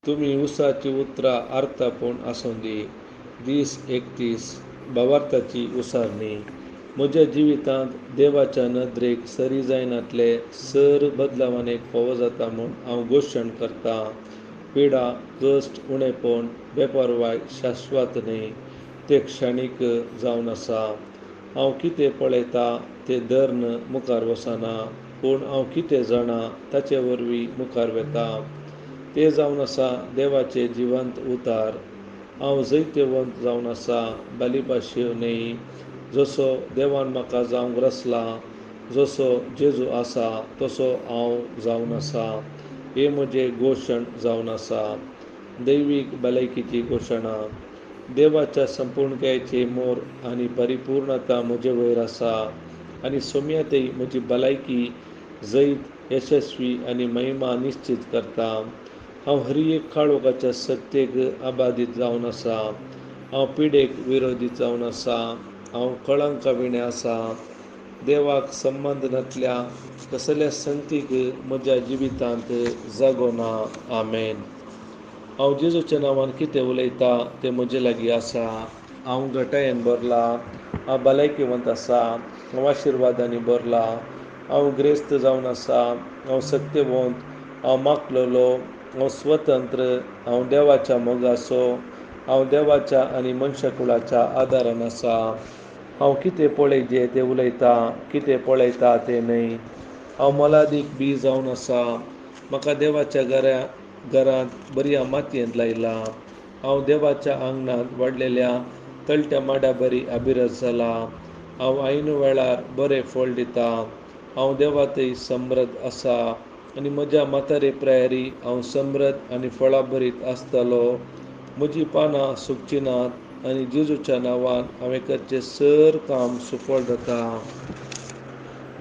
तुम्ही उसाची उतरां आर्तापूण आसुंदी. दीस 31 भावार्थाची उसारणी. म्हज्या जिवितांत देवाच्या नदरेक सरी जायनातले सर बदलावानेक फावो जाता म्हूण हांव घोशण करतां. पिडा, कश्ट, उणेपण, बेपरवाय शाश्वत न्ही, ते क्षणीक जावन आसा. हांव कितें पळयतां तें धर्न मुखार वचना, पूण हांव कितें जाणां ताचे वरवीं मुखार वेता. ते जावन आसा देवाचे जिवंत उतार. हांव जैत्यवंत जावन आसा, बालिपाशेव न्ही. जसो देवान म्हाका जावंक रचला, जसो जेजू आसा तसो हांव जावन आसा. हे म्हजें घोशण जावन आसा. दैवीक भलायकीची घोशणा. देवाच्या संपूर्णतायेची मोर आनी परिपूर्णता म्हजे वयर आसा, आनी सोम्यतेय म्हजी भलायकी जैत यशस्वी आनी महिमा निश्चीत करता. हांव हर एक काळोखाच्या सत्तेक अबादीत जावन आसा. हांव पिडेक विरोधी जावन आसा. हांव कळंकाविणें आसा. देवाक संबंद नासल्या कसल्या संगतीक म्हज्या जिवितांत जागो ना. आमेन. हांव जेजूच्या नांवान कितें उलयतां तें म्हजे लागीं आसा. हांव घटायेन भरला. हांव भलायकेवंत आसा. हांव आशिर्वादांनी भरला. हांव ग्रेस्त जावन आसा. हांव सत्यवंत. हांव मागलोलो. हांव स्वतंत्र. हांव देवाच्या मोगाचो. हांव देवाच्या आनी मनशाकुळाच्या आदारान आसा. हांव कितें पळयजें तें उलयतां, कितें पळयतां तें न्हय. हांव मोलादीक बी जावन आसा. म्हाका देवाच्या घरांत बऱ्या मातयेंत लायलां. हांव देवाच्या आंगणांत वाडलेल्या तळट्या माड्या बरी अभिरत जाला. हांव ऐन वेळार बरें फळ दितां. हांव देवातय समृद्ध आसा, आनी म्हज्या म्हातारे प्रायरी हांव समृद्ध आनी फळां भरीत आसतलो. म्हजीं पानां सुकचीं नात, आनी जेजूच्या नांवान हांवें करचें सर काम सुफळ जाता.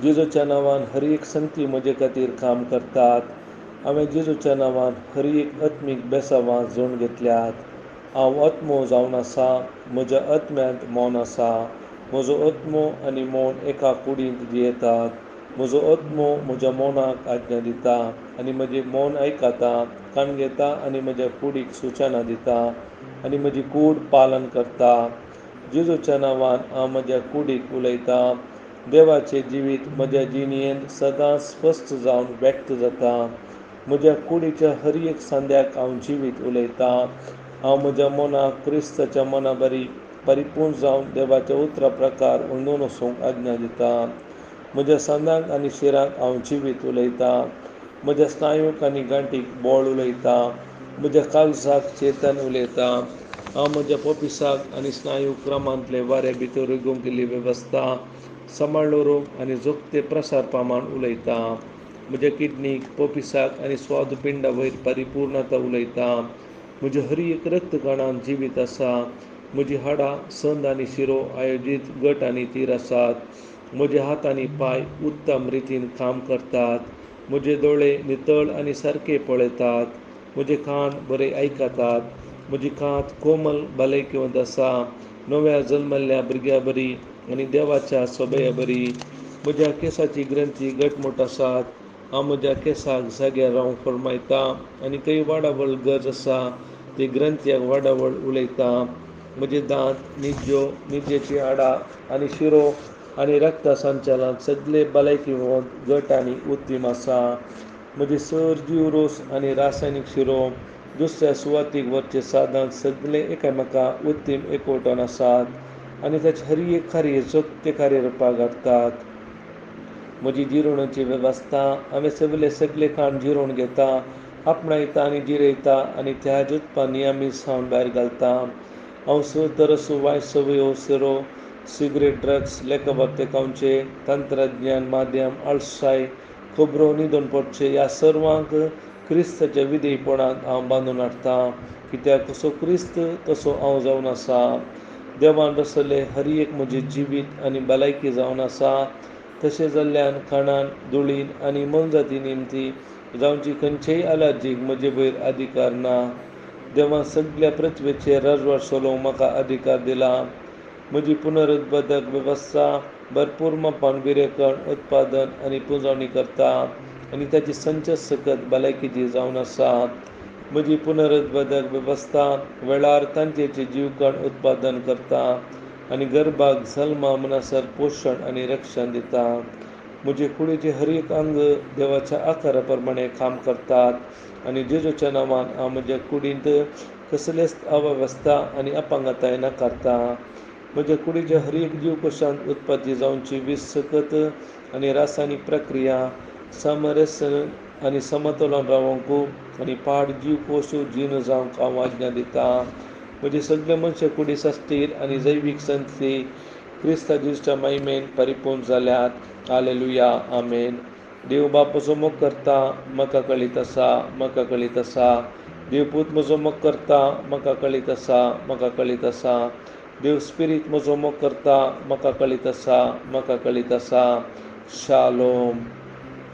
जेजूच्या नांवान हर एक संगती म्हजे खातीर काम करतात. हांवें जेजूच्या नांवान हर एक आत्मीक बेसावां जोडून घेतल्यात. हांव आत्मो जावन आसा. म्हज्या आत्म्यांत मौन आसा. म्हजो आत्मो आनी मौन एका कुडींत जियेतात. म्हजो आत्मो म्हज्या मौनाक आज्ञा दिता, आनी म्हजें मौन आयकता, कान घेता आनी म्हज्या कुडीक सुचना दिता, आनी म्हजी कूड पालन करता. जेजूच्या नांवान हांव म्हज्या कुडीक उलयतां. देवाचें जिवीत म्हज्या जिणयेंत सदांच स्पश्ट जावन व्यक्त जाता. म्हज्या कुडीच्या हर एक सांद्याक हांव जिवीत उलयतां. हांव म्हज्या मनाक क्रिस्ताच्या मना बरी परिपूर्ण जावन देवाच्या उतरां प्रकार वळून वचूंक आज्ञा दिता. म्हज्या सांदांक आनी शिराक हांव जिवीत उलयतां. म्हज्या स्नायूक आनी गांठीक बोळ उलयतां. म्हज्या काळजाक चेतन उलयतां. हांव म्हज्या पोपिसाक आनी स्नायूक क्रमांतले वारे भितर उगूंक गेल्ली वेवस्था सांबाळ दवरूंक आनी जोगते प्रसार प्रमाण उलयतां. म्हज्या किडनीक, पोपिसाक आनी स्वादपिंडा वयर परिपूर्णता उलयतां. म्हज्या हर एक रक्तकणांत जिवीत आसा. म्हजीं हाडां, संद आनी शिरो आयोजीत घट आनी तीर आसात. म्हजे हात आनी पांय उत्तम रितीन काम करतात. म्हजे दोळे नितळ आनी सारके पळयतात. म्हजे कान बरे आयकतात. म्हजी कांत कोमल भलायकेवंत आसा, नव्या जल्मल्ल्या भुरग्या बरी आनी देवाच्या सोबया बरी. म्हज्या केंसाची ग्रंथी घटमूट आसात. हांव म्हज्या केंसाक जाग्यार रावंक फर्मायतां, आनी खंय वाडावळ गरज आसा ती ग्रंथ्याक वाडावळ उलयतां. म्हजे दांत, न्हिजेचीं हाडां आनी शिरो आनी रगता संचालन सगळे भलायकेवंत घट आनी उत्तीम आसा. म्हजे सर, जीव, रोस आनी रासायनीक शिरो दुसऱ्या सुवातीक व्हरचे साधन सगळे एकामेका उत्तीम एकवटून आसात, आनी ताचे हर एक कार्य जोगते कार्यरुपाक हाडटात. म्हजी जिरोवणेची वेवस्था हांवें सगळे खाण जिरोवन घेता, आपणायता आनी जिरयता, आनी त्या उत्पन्न नियमीत सावन भायर घालता. हांव तरसू वायट सवयो, सिरो, सिगरेट, ड्रग्स, लेखभक्तेकांचे, तंत्रज्ञान, माध्यम, आळसाय, खबरो न्हिदून पडचे ह्या सर्वांक क्रिस्ताच्या विधेयपणांत हांव बांदून हाडटां. कित्याक कसो क्रिस्त तसो हांव जावन आसा. देवान रचयल्ले हर एक म्हजें जिवीत आनी भलायकी जावन आसा. तशें जाल्ल्यान खाणान, धुळीन आनी मनजाती निमती जावची खंयचेय आलाजीक म्हजे वयर अधिकार ना. देवान सगळ्या पृथ्वीचेर राजवट चलोवंक म्हाका अधिकार दिला. म्हजी पुनरुत्पादक वेवस्था भरपूर मापान विरेखण, उत्पादन आनी पुंजवणी करता, आनी ताची संच सकत भलायकीची जावन आसा. म्हजी पुनरुत्पादक वेवस्था वेळार तांचेचे जीवकण उत्पादन करता आनी गर्भाक जल्मा म्हणसर पोशण आनी रक्षण दिता. म्हजे कुडीचे हर एक अंग देवाच्या आकारा प्रमाणे काम करतात आनी जेजूच्या नांवान हांव म्हज्या कुडींत कसलेच अव्यवस्था आनी अपांगताय नाकारता. म्हज्या कुडीच्या हर एक जीवकोशांत उत्पत्ती जावची विसकत आनी रासायनीक प्रक्रिया सामरस्य आनी समतोलन रावंकू आनी पाड जीवकोश जीण जावंक हांव आज्ञा दिता. म्हजे सगळे मनशां कुडी सस्तीर आनी जैवीक संस्थी क्रिस्ता जेजूच्या महिमेन परिपूर्ण जाल्यात. हालेलुया, आमेन. देव बाप म्हजो मोग करता, म्हाका कळीत आसा, म्हाका कळीत आसा. देव पूत म्हजो मोग करता, म्हाका कळीत आसा, म्हाका कळीत आसा. देव स्पिरीत म्हजो मोग करता, म्हाका कळीत आसा, म्हाका कळीत आसा. शालोम.